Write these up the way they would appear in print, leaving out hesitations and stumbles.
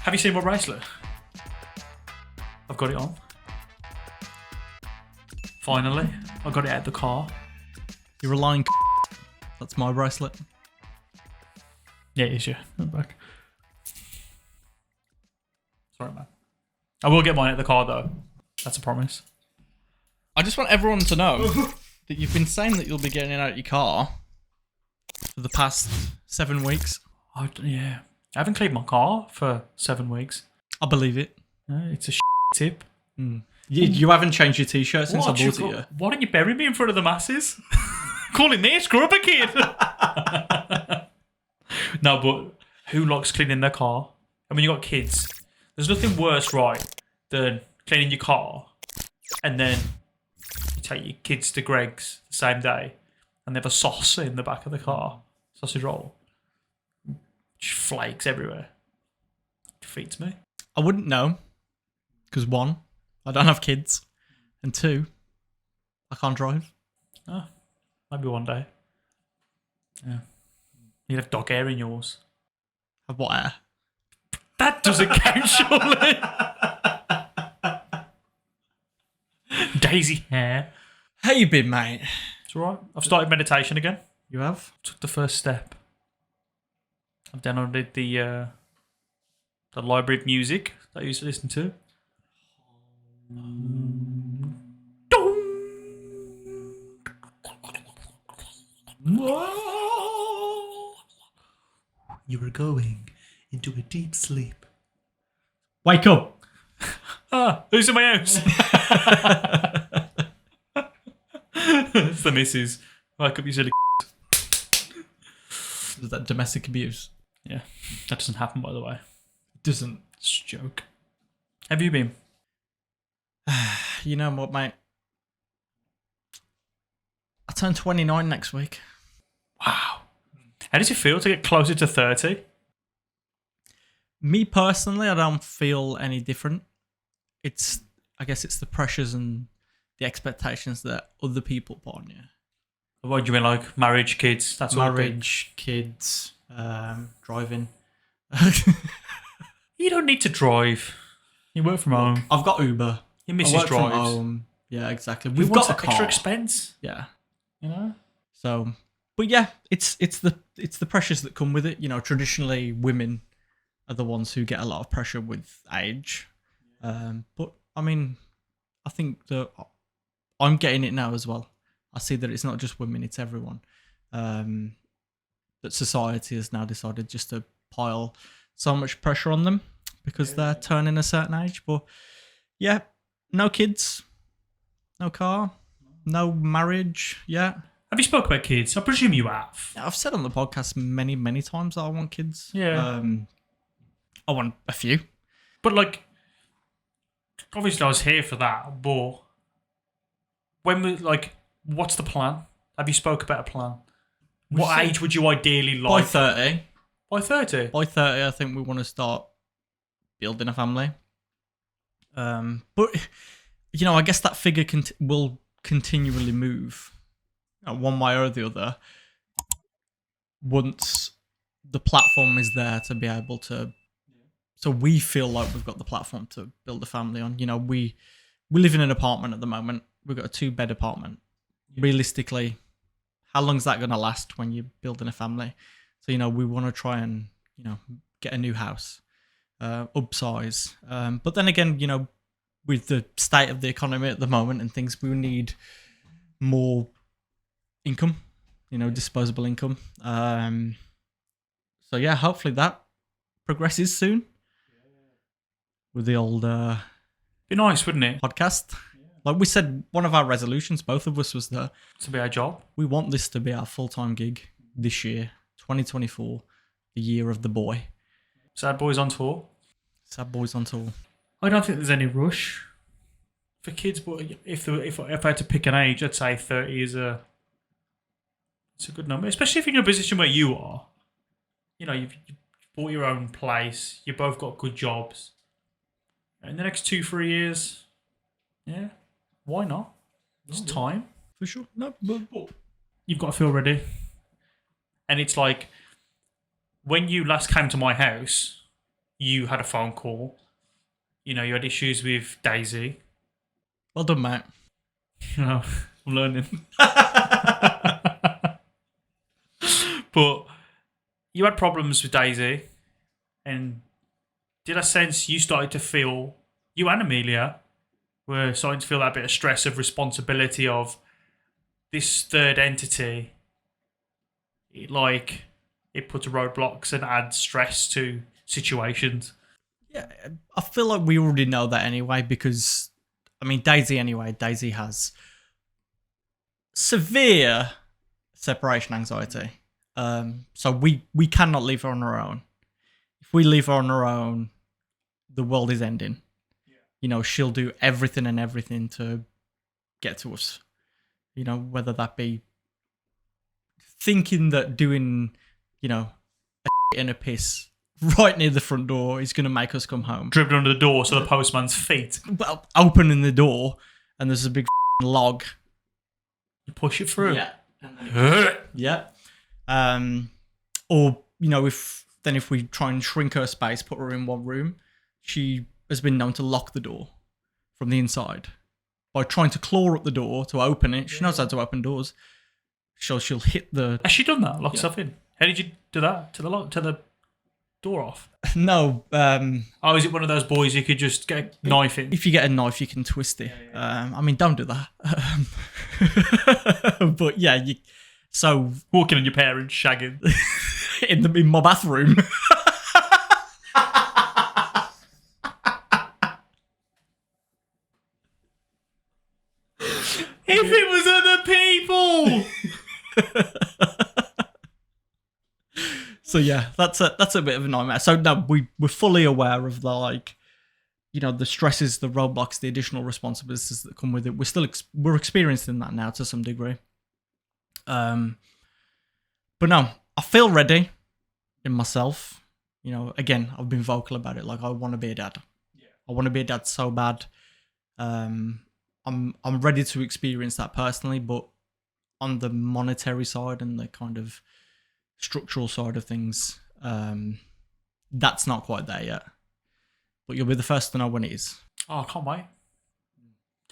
Have you seen my bracelet? I've got it on. Finally, I got it out of the car. You're relying. That's my bracelet. Yeah, it is, yeah. Look back. Sorry, man. I will get mine at the car, though. That's a promise. I just want everyone to know that you've been saying that you'll be getting it out of your car for the past 7 weeks. Yeah. I haven't cleaned my car for 7 weeks. I believe it. It's a tip. You haven't changed your t-shirt since I bought it yet. Why don't you bury me in front of the masses? Calling me a scrubber kid. No, but who likes cleaning their car? I mean, you got kids. There's nothing worse, right, than cleaning your car and then you take your kids to Greg's the same day and they have a sauce in the back of the car. Sausage roll. Just flakes everywhere. Defeats me. I wouldn't know. Because 1, I don't have kids. And 2, I can't drive. Oh, maybe one day. Yeah. You'd have dog hair in yours. Have what hair? That doesn't count, surely. Daisy hair. How you been, mate? It's alright. I've started meditation again. You have? Took the first step. I've downloaded the library of music that I used to listen to. You are going into a deep sleep. Wake up. Who's in my house? It's the missus. Wake up, you silly. Is that domestic abuse? Yeah, that doesn't happen, by the way. It doesn't. It's a joke. Have you been? You know what, mate? I turn 29 next week. Wow. How does it feel to get closer to 30? Me personally, I don't feel any different. I guess it's the pressures and the expectations that other people put on you. What do you mean, like marriage, kids? That's all. Marriage, kids, driving. You don't need to drive. You work from home. I've got Uber. Your missus I work drives. from home. Yeah, exactly. We've got a extra car. expense. Yeah. You know? So, but yeah, it's the pressures that come with it. You know, traditionally women are the ones who get a lot of pressure with age. But I mean, I think that I'm getting it now as well. I see that it's not just women, it's everyone. That society has now decided just to pile so much pressure on them because they're turning a certain age. But yeah, no kids, no car, no marriage yet. Have you spoke about kids? I presume you have. I've said on the podcast many, many times that I want kids. Yeah. I want a few. But like, obviously I was here for that, but when we, like, what's the plan? Have you spoke about a plan? What age would you ideally like? By 30. By 30? By 30, I think we want to start building a family. But, you know, I guess that figure will continually move one way or the other once the platform is there to be able to. So we feel like we've got the platform to build a family on. You know, we live in an apartment at the moment. We've got a 2-bed apartment. Yeah. Realistically, how long is that going to last when you're building a family? So, you know, we want to try and, you know, get a new house, upsize. But then again, you know, with the state of the economy at the moment and things, we need more income, you know, disposable income. So yeah, hopefully that progresses soon with the old be nice, wouldn't it? podcast. Like we said, one of our resolutions, both of us, was that To be our job. we want this to be our full-time gig this year, 2024, the year of the boy. Sad Boys on tour. Sad Boys on tour. I don't think there's any rush for kids, but if I had to pick an age, I'd say 30 is it's a good number, especially if you're in a position where you are. You know, you've bought your own place, you both got good jobs. In the next 2-3 years, yeah, why not? It's time. For sure. No, but You've got to feel ready. And it's like, when you last came to my house, you had a phone call. You know, you had issues with Daisy. Well done, mate. You know, I'm learning. But you had problems with Daisy, and did I sense you started to feel, you and Amelia were starting to feel that bit of stress of responsibility of this third entity? It puts roadblocks and adds stress to situations. Yeah, I feel like we already know that anyway because, I mean, Daisy has severe separation anxiety. So we cannot leave her on her own. If we leave her on her own, the world is ending. Yeah. You know, she'll do everything to get to us. You know, whether that be thinking that doing, you know, a and a piss right near the front door is going to make us come home. Driven under the door so the postman's feet. Well, opening the door and there's a big log. You push it through. Yeah. Yeah. Or, you know, if we try and shrink her space, put her in one room, she has been known to lock the door from the inside. By trying to claw up the door to open it, she knows how to open doors. So she'll hit the... Has she done that? Lock herself in? How did you do that? To the door off? No. Oh, is it one of those boys you could just get a knife in? If you get a knife, you can twist it. Yeah. I mean, don't do that. But yeah, so walking on your parents, shagging in my bathroom. If it was other people. So yeah, that's a bit of a nightmare. So no, we're fully aware of the, like, you know, the stresses, the roadblocks, the additional responsibilities that come with it. We're experiencing that now to some degree. But no, I feel ready in myself. You know, again, I've been vocal about it. Like, I want to be a dad. Yeah. I want to be a dad so bad. I'm ready to experience that personally, but on the monetary side and the kind of structural side of things, that's not quite there yet. But you'll be the first to know when it is. Oh, I can't wait.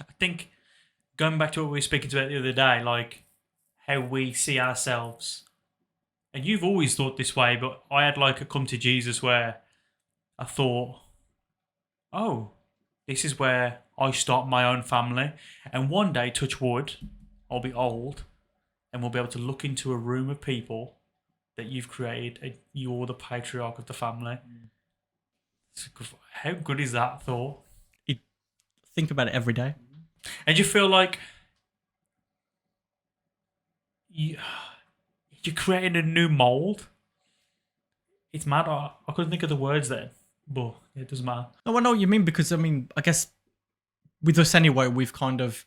I think going back to what we were speaking about the other day, like how we see ourselves, and you've always thought this way, but I had like a come to Jesus where I thought, oh, this is where I start my own family, and one day, touch wood, I'll be old and we'll be able to look into a room of people that you've created and you're the patriarch of the family. How good is that thought? Think about it every day. And you feel like you're creating a new mold. It's mad. I couldn't think of the words then, but it doesn't matter. No, I know what you mean, because, I mean, I guess with us anyway, we've kind of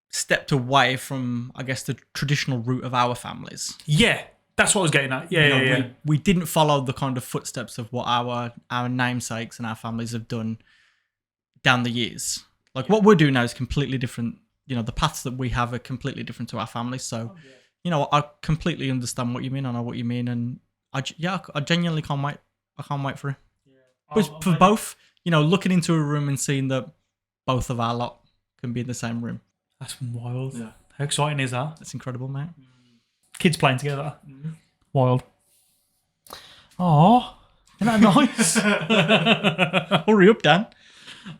stepped away from, I guess, the traditional route of our families. Yeah, that's what I was getting at. Yeah, we didn't follow the kind of footsteps of what our namesakes and our families have done down the years. Like, what we're doing now is completely different. You know, the paths that we have are completely different to our families. So, you know, I completely understand what you mean. I know what you mean, and I genuinely can't wait. I can't wait for it. Yeah. But for both, you know, looking into a room and seeing that both of our lot can be in the same room. That's wild. Yeah. How exciting is that? That's incredible, mate. Kids playing together. Mm. Wild. Oh, isn't that nice? Hurry up, Dan.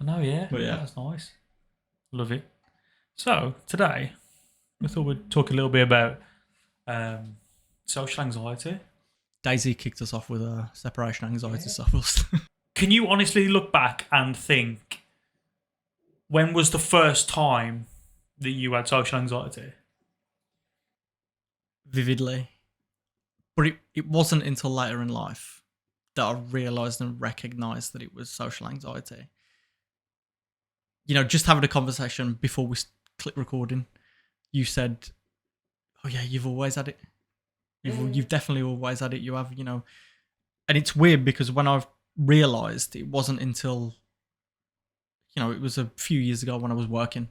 I know, yeah. But yeah, that's nice. Love it. So today, we thought we'd talk a little bit about social anxiety. Daisy kicked us off with a separation anxiety. So can you honestly look back and think, when was the first time that you had social anxiety? Vividly. But it wasn't until later in life that I realised and recognised that it was social anxiety. You know, just having a conversation before we click recording, you said, oh yeah, you've always had it. You've definitely always had it. You have, you know. And it's weird because when I've realised, it wasn't until, you know, it was a few years ago when I was working.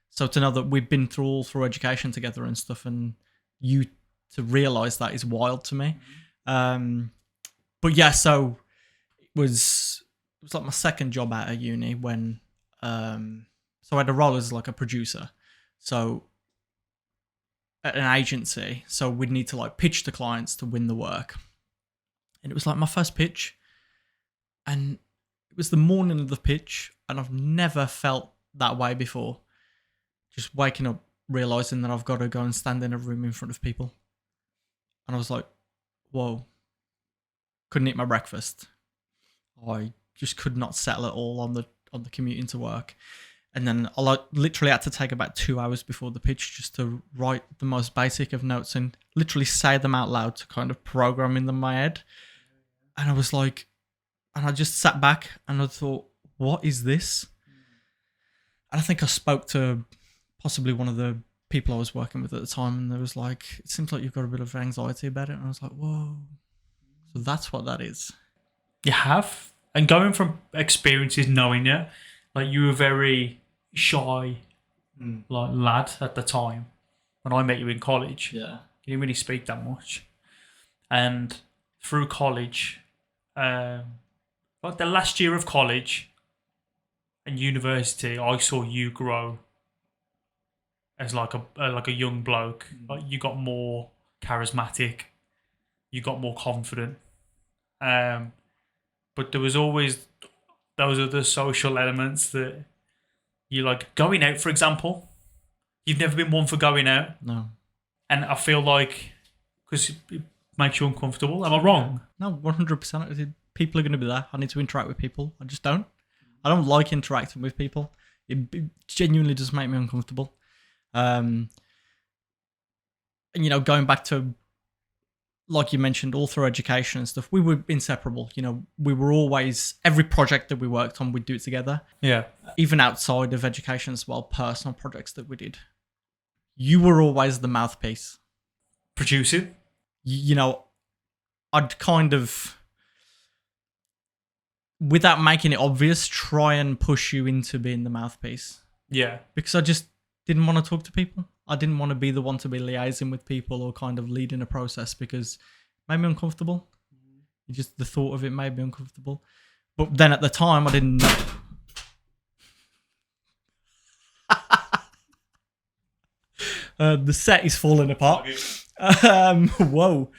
So to know that we've been through education together and stuff, and you to realise that is wild to me. But yeah, so was like my second job out of uni when so I had a role as like a producer. So at an agency, so we'd need to like pitch to clients to win the work. And it was like my first pitch. And it was the morning of the pitch, and I've never felt that way before. Just waking up, realizing that I've got to go and stand in a room in front of people. And I was like, whoa. Couldn't eat my breakfast. I just could not settle at all on the commute into work. And then I like literally had to take about 2 hours before the pitch just to write the most basic of notes and literally say them out loud to kind of program in my head. And I was like, and I just sat back and I thought, what is this? And I think I spoke to possibly one of the people I was working with at the time, and there was like, it seems like you've got a bit of anxiety about it. And I was like, whoa. So that's what that is. You have. And going from experiences, knowing it, like you were very shy like lad at the time when I met you in college. Yeah. You didn't really speak that much. And through college, like the last year of college and university, I saw you grow as like a young bloke. Like you got more charismatic, you got more confident. But there was always those other social elements that you like going out, for example. You've never been one for going out. No. And I feel like, because it makes you uncomfortable. Am I wrong? No, 100%. People are going to be there. I need to interact with people. I just don't. I don't like interacting with people. It genuinely does make me uncomfortable. And, you know, going back to, like you mentioned, all through education and stuff, we were inseparable. You know, we were always, every project that we worked on, we'd do it together. Yeah. Even outside of education as well, personal projects that we did. You were always the mouthpiece. Producing? You know, I'd kind of, without making it obvious, try and push you into being the mouthpiece. Yeah. Because I just didn't want to talk to people. I didn't want to be the one to be liaising with people or kind of leading a process because it made me uncomfortable. Just the thought of it made me uncomfortable. But then at the time, I didn't know. The set is falling apart. Whoa.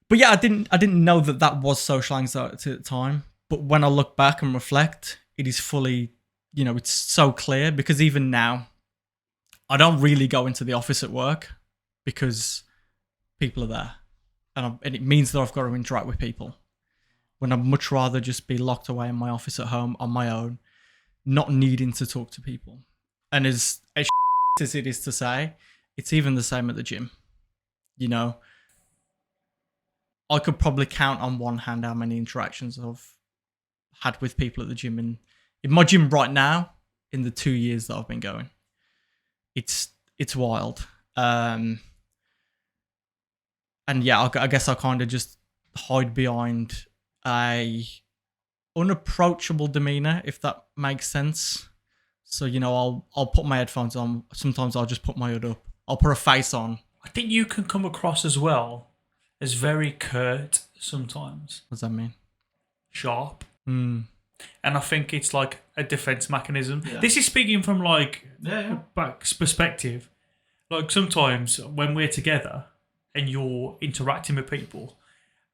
But yeah, I didn't know that was social anxiety at the time. But when I look back and reflect, it is fully, you know, it's so clear because even now, I don't really go into the office at work because people are there. And it means that I've got to interact with people. When I'd much rather just be locked away in my office at home on my own, not needing to talk to people. And as as it is to say, it's even the same at the gym. You know, I could probably count on one hand how many interactions I've had with people at the gym. And in my gym right now, in the 2 years that I've been going, it's wild. And yeah, I guess I kind of just hide behind a unapproachable demeanor, if that makes sense. So, you know, I'll put my headphones on. Sometimes I'll just put my hood up. I'll put a face on. I think you can come across as well as very curt sometimes. What does that mean? Sharp. Mm. And I think it's like a defense mechanism. Yeah. This is speaking from like Yeah. perspective. Like sometimes when we're together and you're interacting with people,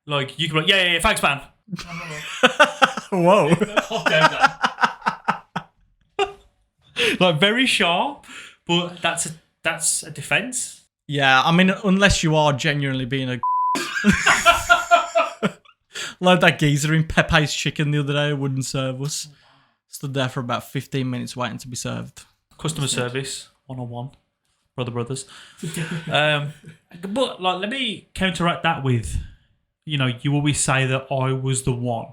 like you can be like, yeah, thanks, man. Whoa. Like very sharp, but that's a defense. Yeah, I mean, unless you are genuinely being a like that geezer in Pepe's Chicken the other day wouldn't serve us. Stood there for about 15 minutes waiting to be served. Customer service 101, brothers. But like, let me counteract that with, you know, you always say that I was the one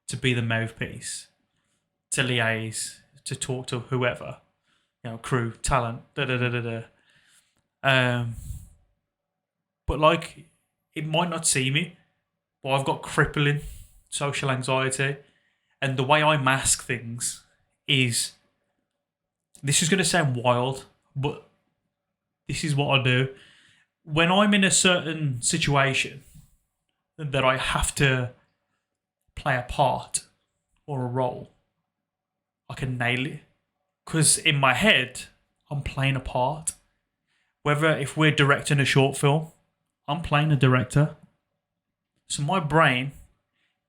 to be the mouthpiece, to liaise, to talk to whoever, you know, crew, talent, but like, it might not seem it, but I've got crippling social anxiety, and the way I mask things is, this is going to sound wild, but this is what I do. When I'm in a certain situation that I have to play a part or a role, I can nail it. Because in my head, I'm playing a part. Whether if we're directing a short film, I'm playing a director. So my brain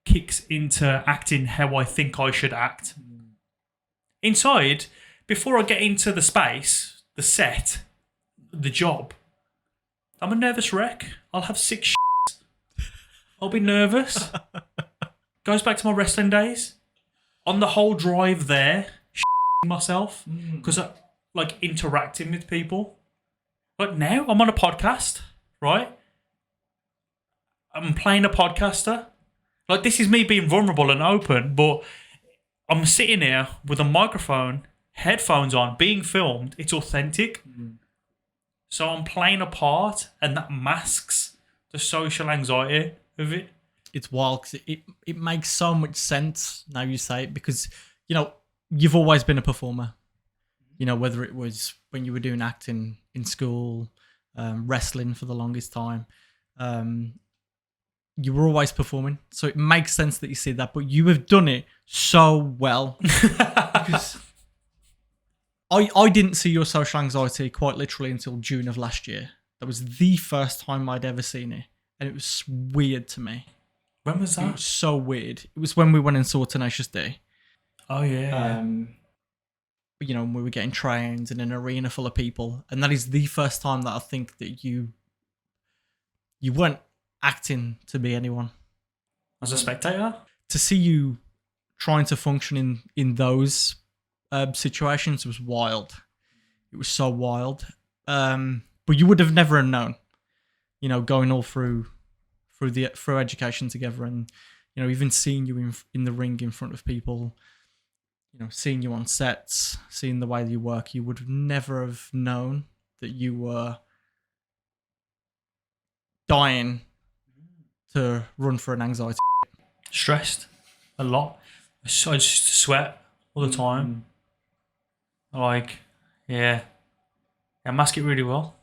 kicks into acting how I think I should act. Inside, before I get into the space, the set, the job, I'm a nervous wreck. I'll have sick shit. I'll be nervous. Goes back to my wrestling days. On the whole drive there, myself. Because I like interacting with people. But now I'm on a podcast, right? I'm playing a podcaster. Like, this is me being vulnerable and open, but I'm sitting here with a microphone, headphones on, being filmed. It's authentic. So I'm playing a part, and that masks the social anxiety of it. It's wild 'cause it makes so much sense now you say it because, you know, you've always been a performer. You know, whether it was when you were doing acting in school, wrestling for the longest time, you were always performing. So it makes sense that you see that, but you have done it so well. Because I didn't see your social anxiety quite literally until June of last year. That was the first time I'd ever seen it. And it was weird to me. When was It that? was so weird. It was when we went and saw Tenacious D. Oh, yeah. You know, we were getting trained in an arena full of people. And that is the first time that I think that you weren't acting to be anyone. As a spectator? To see you trying to function in those situations was wild. It was so wild. But you would have never known, you know, going all through education together, and you know, even seeing you in the ring in front of people, you know, seeing you on sets, seeing the way that you work, you would never have known that you were dying to run for an anxiety. Stressed a lot. I just sweat all the time. Like, yeah. I mask it really well.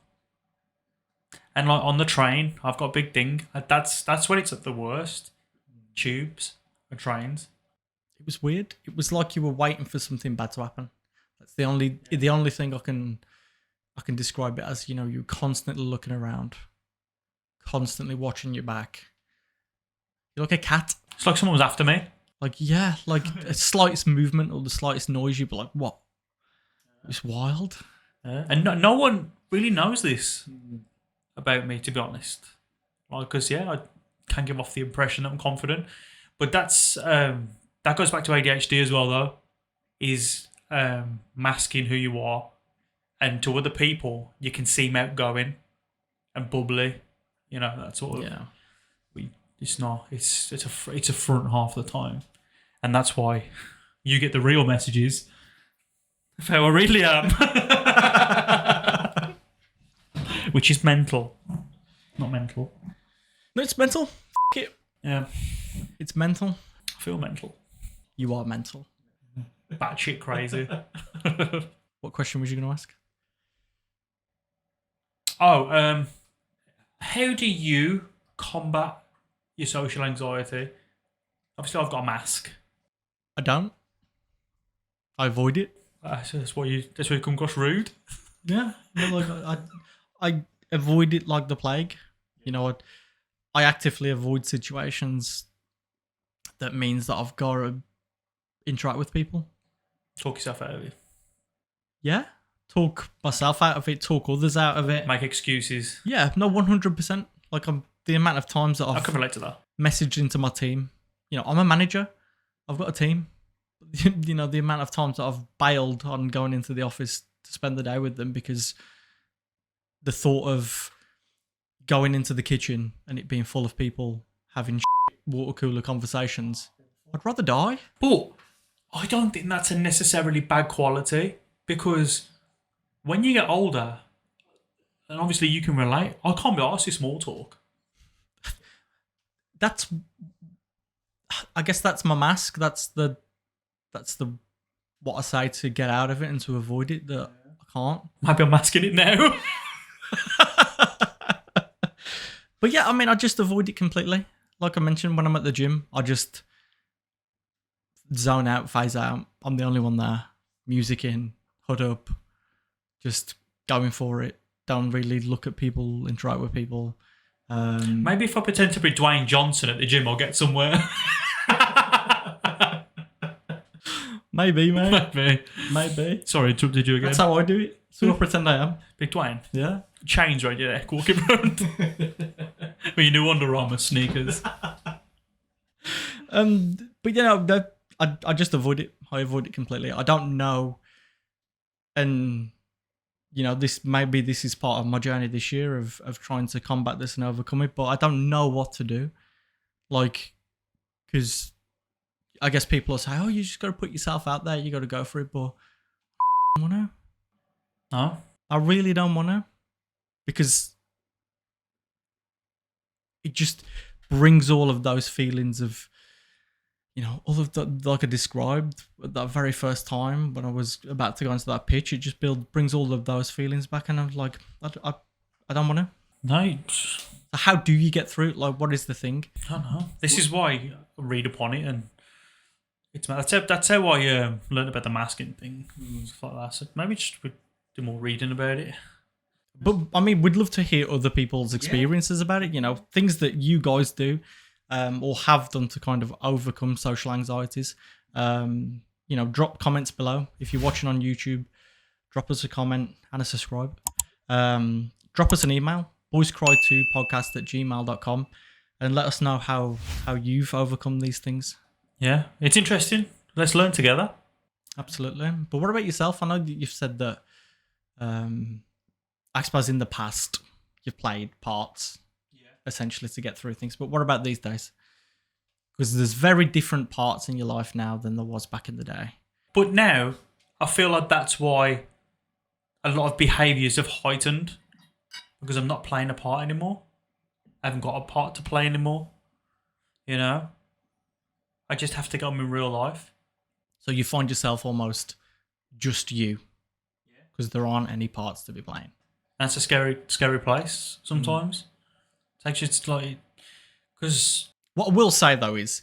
And like on the train, I've got a big ding. That's when it's at the worst. Tubes or trains. It was weird. It was like you were waiting for something bad to happen. That's the only thing I can describe it as. You know, you're constantly looking around, constantly watching your back. You're like a cat. It's like someone was after me. Like, yeah, like a slightest movement or the slightest noise, you'd be like, what? It's wild. And no one really knows this about me, to be honest. Like, because, yeah, I can give off the impression that I'm confident. But that's that goes back to ADHD as well, though, is masking who you are. And to other people, you can seem outgoing and bubbly. You know, that sort of... Yeah. It's not. It's a front half of the time. And that's why you get the real messages of how I really am. Which is mental. Not mental. No, it's mental. It. Yeah. It's mental. I feel mental. You are mental. Batshit crazy. What question was you going to ask? Oh, how do you combat your social anxiety? Obviously, I've got a mask. I don't. I avoid it. So that's why you come across rude. Yeah. No, like, I avoid it like the plague. You know, I actively avoid situations that means that I've got to interact with people. Talk yourself out of it. Yeah. Talk myself out of it, talk others out of it. Make excuses. Yeah, no, 100%. Like, the amount of times that I I've can relate to that. messaged into my team. You know, I'm a manager. I've got a team. You know, the amount of times that I've bailed on going into the office to spend the day with them because the thought of going into the kitchen and it being full of people having water cooler conversations, I'd rather die. But I don't think that's a necessarily bad quality, because when you get older, and obviously you can relate, I can't be arsed with small talk. I guess that's my mask. That's the what I say to get out of it and to avoid it, that I can't. Maybe I'm masking it now. But yeah, I mean, I just avoid it completely. Like I mentioned, when I'm at the gym, I just zone out, phase out. I'm the only one there. Music in, hood up, just going for it. Don't really look at people, interact with people. Maybe if I pretend to be Dwayne Johnson at the gym, I'll get somewhere. Maybe, mate. Maybe. Sorry, interrupted you again. That's how I do it. So I pretend I am. Big Dwayne. Yeah. Chains around your neck, walking around. With your new Under Armour sneakers. But I just avoid it. I avoid it completely. I don't know, and this is part of my journey this year of trying to combat this and overcome it. But I don't know what to do, because I guess people will say, "Oh, you just got to put yourself out there. You got to go for it." But I don't want to. No, I really don't want to, because it just brings all of those feelings of, all of that, like I described that very first time when I was about to go into that pitch. It just brings all of those feelings back, and I'm like, I don't want to. No. So how do you get through it? Like, what is the thing? I don't know. This is why I read upon it, and that's how I learned about the masking thing and stuff like that. So maybe just do more reading about it. But I mean, we'd love to hear other people's experiences about it. Things that you guys do, or have done to kind of overcome social anxieties. Drop comments below. If you're watching on YouTube, drop us a comment and a subscribe. Drop us an email, boyscry2podcast@gmail.com, and let us know how you've overcome these things. Yeah, it's interesting. Let's learn together. Absolutely. But what about yourself? I know that you've said that, I suppose in the past, you've played parts, essentially, to get through things. But what about these days? Because there's very different parts in your life now than there was back in the day. But now, I feel like that's why a lot of behaviours have heightened, because I'm not playing a part anymore. I haven't got a part to play anymore. I just have to go on in real life. So you find yourself almost just you, because there aren't any parts to be playing. That's a scary place sometimes. It's actually, it's like, because what I will say though is,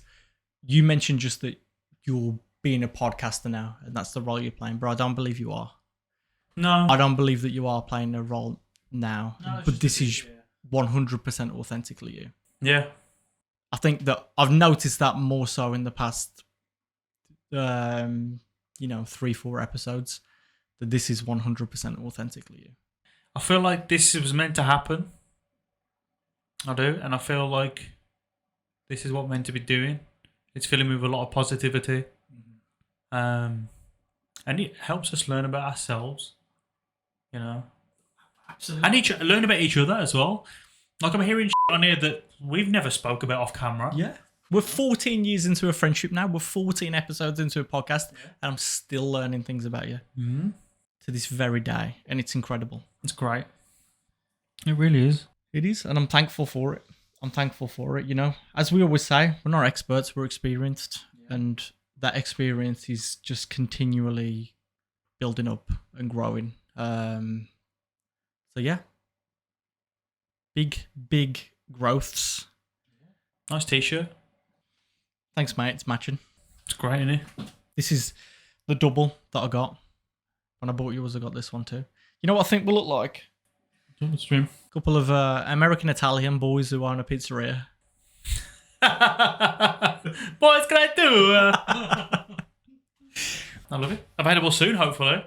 you mentioned just that you're being a podcaster now, and that's the role you're playing. But I don't believe you are. No, I don't believe that you are playing a role now. No, but this is 100% authentically you. Yeah. I think that I've noticed that more so in the past, 3-4 episodes, that this is 100% authentically you. I feel like this was meant to happen. I do, and I feel like this is what I'm meant to be doing. It's filling me with a lot of positivity, and it helps us learn about ourselves. Absolutely. And learn about each other as well. Like, I'm hearing on here that we've never spoke about off camera. Yeah. We're 14 years into a friendship now. We're 14 episodes into a podcast, and I'm still learning things about you to this very day, and it's incredible. It's great. It really is. It is, and I'm thankful for it. As we always say, we're not experts, we're experienced, and that experience is just continually building up and growing. So yeah, big growths. Nice t-shirt. Thanks, mate. It's matching. It's great, isn't it? This is the double that I got. When I bought yours, I got this one too. You know what I think will look like? Stream. A couple of American-Italian boys who own a pizzeria. Boys, can I do? I love it. Available soon, hopefully.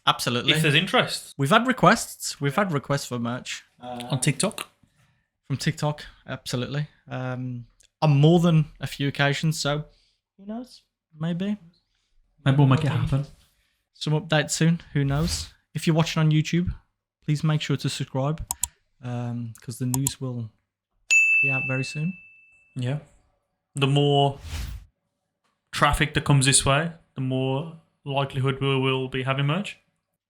Absolutely. If there's interest. We've had requests. We've had requests for merch. On TikTok? From TikTok, absolutely. On more than a few occasions, so who knows? Maybe we'll make it happen. Some updates soon, who knows? If you're watching on YouTube, please make sure to subscribe, because the news will be out very soon. Yeah. The more traffic that comes this way, the more likelihood we will be having merch.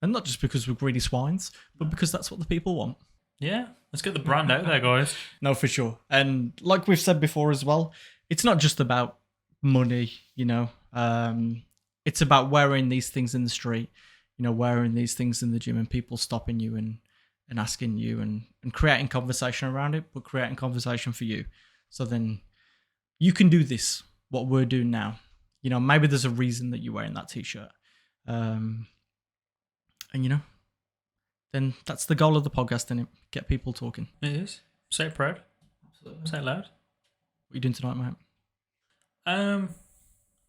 And not just because we're greedy swines, but because that's what the people want. Yeah, let's get the brand out there, guys. No, for sure. And like we've said before as well, it's not just about money, it's about wearing these things in the street, wearing these things in the gym, and people stopping you and asking you and creating conversation around it, but creating conversation for you. So then you can do this, what we're doing now. You know, maybe there's a reason that you're wearing that t-shirt. And, you know, then that's the goal of the podcast, innit? Get people talking. It is. Say it proud. Say it loud. What are you doing tonight, mate? I'm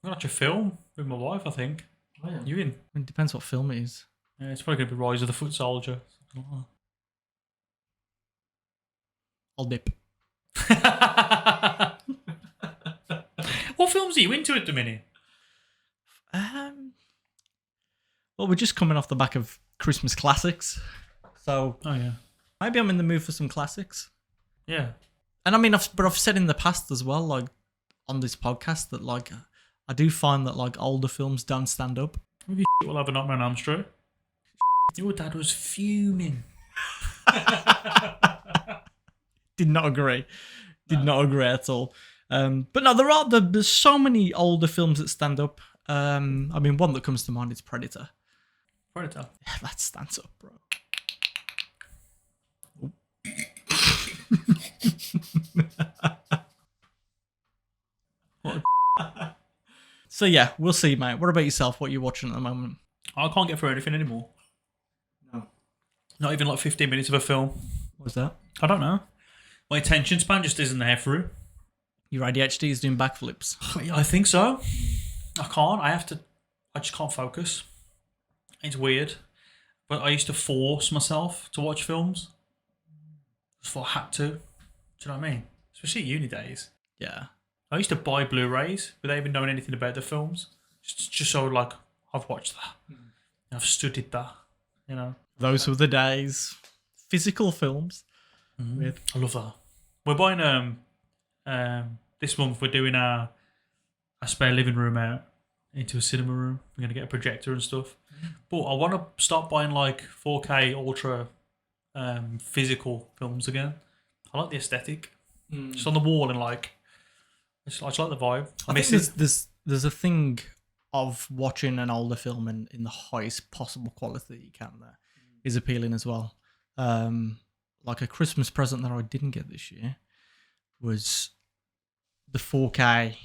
gonna watch a film with my wife, I think. Oh, yeah. You in? I mean, it depends what film it is. Yeah, it's probably gonna be Rise of the Foot Soldier. I'll dip. What films are you into at the minute? Well, we're just coming off the back of Christmas classics. So Oh yeah. maybe I'm in the mood for some classics. Yeah. And I mean, I've said in the past as well, like on this podcast, that like I do find that like older films don't stand up. Maybe we'll have a Nightmare on Elm Street. Your dad was fuming. Did not agree. Did not agree at all. But no, there's so many older films that stand up. I mean, one that comes to mind is Predator. Predator. Yeah, that stands up, bro. So yeah, we'll see, mate. What about yourself? What are you watching at the moment? I can't get through anything anymore. No. Not even like 15 minutes of a film. What's that? I don't know. My attention span just isn't there for it. Your ADHD is doing backflips. I think so. I can't. I just can't focus. It's weird. But I used to force myself to watch films. Just thought I had to. Do you know what I mean? Especially uni days. Yeah. I used to buy Blu-rays without even knowing anything about the films. Just so like, I've watched that. I've studied that. You know? Those were the days. Physical films. Weird. I love that. We're buying this month we're doing our spare living room out into a cinema room. We're gonna get a projector and stuff. But I want to start buying like 4K ultra physical films again. I like the aesthetic. Just on the wall and like I just like the vibe. I think there's a thing of watching an older film in the highest possible quality that you can there is appealing as well. Like a Christmas present that I didn't get this year was the 4K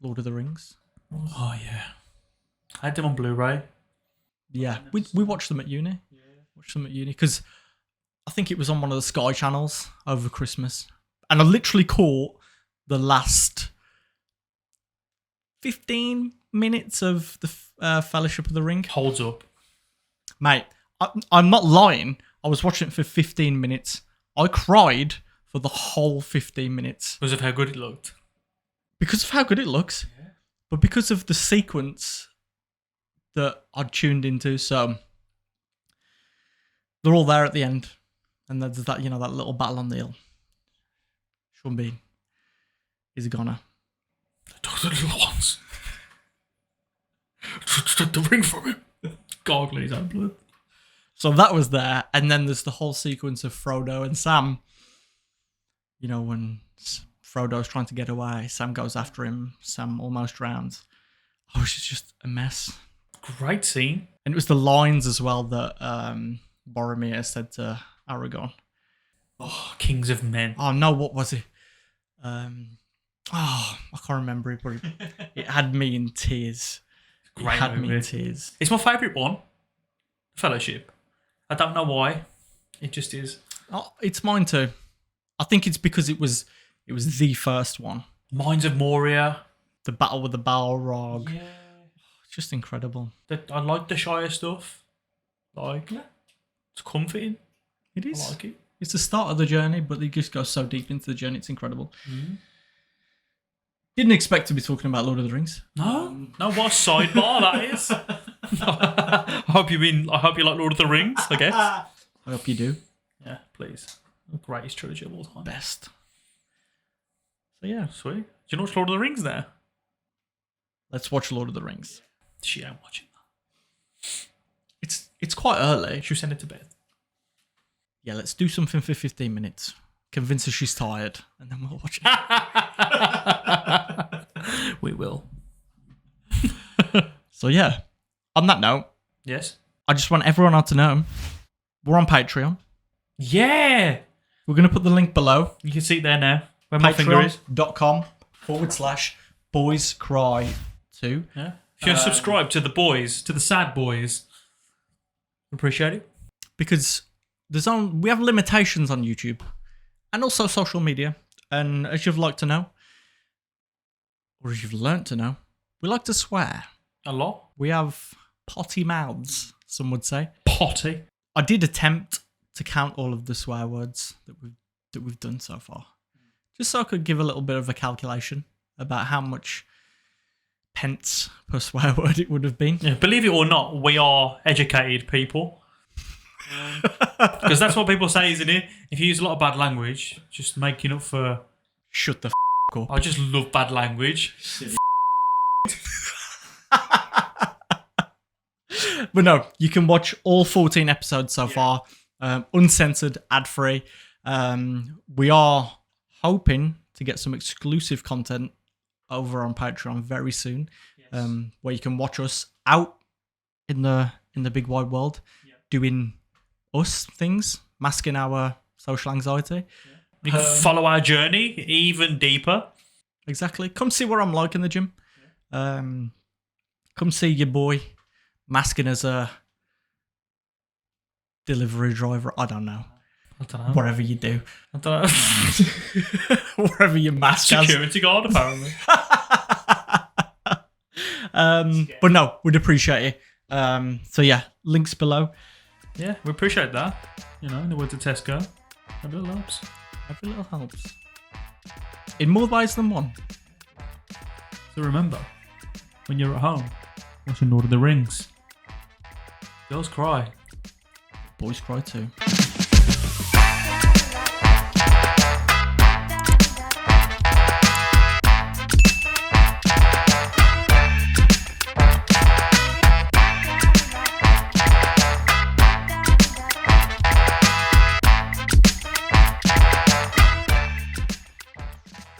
Lord of the Rings. Oh yeah, I had them on Blu-ray. Yeah, we watched them at uni. Watched them at uni because I think it was on one of the Sky channels over Christmas, and I literally caught the last 15 minutes of the Fellowship of the Ring. Holds up, mate. I'm not lying. I was watching it for 15 minutes. I cried for the whole 15 minutes. Because of how good it looked. Because of how good it looks. Yeah. But because of the sequence that I'd tuned into. So they're all there at the end. And there's that, that little battle on the hill. Sean Bean is a goner. The little ones. Took the ring from him. Gargling his own blood. So that was there, and then there's the whole sequence of Frodo and Sam. You know, when Frodo's trying to get away, Sam goes after him, Sam almost drowns. Oh, it's just a mess. Great scene. And it was the lines as well that Boromir said to Aragorn. Oh, Kings of Men. Oh, no, what was it? I can't remember it, but it had me in tears. Great it had movie. me in tears. It's my favourite one. Fellowship. I don't know why. It just is. Oh, it's mine too. I think it's because it was the first one. Mines of Moria. The battle with the Balrog. Yeah. It's just incredible. I like the Shire stuff. It's comforting. It is. I like it. It's the start of the journey, but they just go so deep into the journey. It's incredible. Didn't expect to be talking about Lord of the Rings. No, what a sidebar that is. I hope you like Lord of the Rings, I guess. I hope you do. Yeah, please. The greatest trilogy of all time. Best. So yeah, sweet. Do you know what's Lord of the Rings there? Let's watch Lord of the Rings. She ain't watching that. It's quite early. Should we send it to bed? Yeah, let's do something for 15 minutes. Convince her she's tired, and then we'll watch it. We will. So yeah, on that note, yes, I just want everyone out to know we're on Patreon. Yeah, we're going to put the link below. You can see it there now. Where my finger is. Patreon.com/boyscry2. too. Yeah. If you're subscribed to the boys, to the sad boys, appreciate it. Because we have limitations on YouTube and also social media. And as you've liked to know, or as you've learnt to know, we like to swear. A lot. We have potty mouths, some would say. Potty. I did attempt to count all of the swear words that we've done so far, just so I could give a little bit of a calculation about how much pence per swear word it would have been. Yeah, believe it or not, we are educated people. Because that's what people say, isn't it? If you use a lot of bad language, just making up for... Shut the up. I just love bad language. But no, you can watch all 14 episodes so far, uncensored, ad-free. We are hoping to get some exclusive content over on Patreon very soon, where you can watch us out in the big wide world doing us things, masking our social anxiety. You can follow our journey even deeper. Exactly. Come see what I'm like in the gym. Come see your boy masking as a delivery driver. I don't know. Whatever you do. I don't know. Wherever you mask as. Security guard, apparently. But no, we'd appreciate it. So yeah, links below. Yeah, we appreciate that. You know, in the words of Tesco, every little helps. Every little helps. In more ways than one. So remember, when you're at home, watching Lord of the Rings, girls cry. Boys cry too.